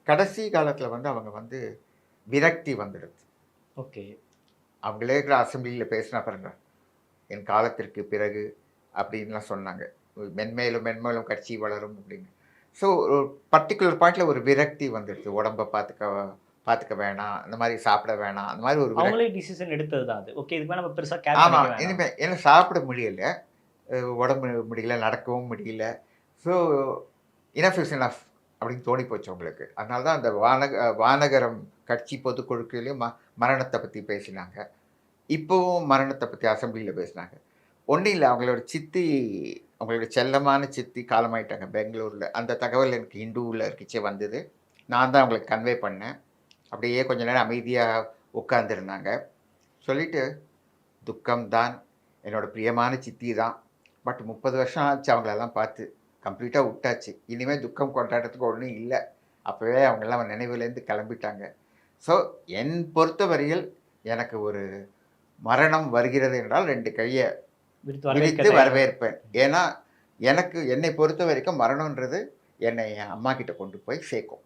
கடைசி காலத்தில வந்து அவங்க வந்து விரக்தி வந்துடுது. ஓகே. அவங்களே இருக்கிற அசெம்பிளியில பேசின பாருங்க. என் காலத்திற்கு பிறகு அப்படின்லாம் சொன்னாங்க. மென்மேலும் மென்மேலும் கட்சி வளரும் அப்படின்னு. ஸோ ஒரு பர்ட்டிகுலர் பாயிண்ட்ல ஒரு விரக்தி வந்துடுது. உடம்ப பார்த்துக்க பார்த்துக்க வேணாம். அந்த மாரி சாப்பிட வேணாம். அந்த மாரி ஒரு அவங்களே டிசிஷன் எடுத்தது தான் அது. ஓகே. இதுக்கு மேல நம்ம பெருசா கேர் ஆமா. பண்ணிக்க வேணாம். இனிமே ஏன்னா சாப்பிட முடியல. உடம்பு முடியல, நடக்கவும் முடியல. ஸோ இனஃப் இஸ் எனஃப் அப்படின்னு தோணி போச்சு அவங்களுக்கு. அதனால தான் அந்த வானகரம் கட்சி பொதுக்குழுக்களிலும் மரணத்த பத்தி பேசினாங்க. இப்பவும் மரணத்த பத்தி அசெம்பிளில பேசினாங்க. ஒண்ணும் இல்ல அவங்களோட சித்தி அவங்களோட செல்லமான சித்தி காலமாயிட்டாங்க பெங்களூர்ல. அந்த தகவல் எனக்கு ஹிண்டுல இருந்துச்சே வந்தது. நான் தான் அவங்களுக்கு கன்வே பண்ணேன். அப்படியே கொஞ்ச நேரம் அமைதியா உட்கார்ந்திருந்தாங்க. சொல்லிட்டு, "துக்கம் தான். என்னோட பிரியமான சித்தி தான். பட் 30 வருஷம் ஆச்சு அவங்களெல்லாம் பார்த்து. கம்ப்ளீட்டா உட்டாச்சு. இனிமே துக்கம் கொண்டாடுறதுக்கு ஒண்ணும் இல்ல. அப்பவே அவங்கலாம் நினைவுலேருந்து கிளம்பிட்டாங்க. ஸோ என் பொறுத்தவரையில் எனக்கு ஒரு மரணம் வருகிறது என்றால் 2 கைய விடுத்து வரவேற்க விரித்து தயாரா வரவேற்பேன். ஏன்னா, என்னை பொறுத்தவரைக்கும் மரணம்ன்றது என்னை என் அம்மாகிட்ட கொண்டு போய் சேர்க்கும்.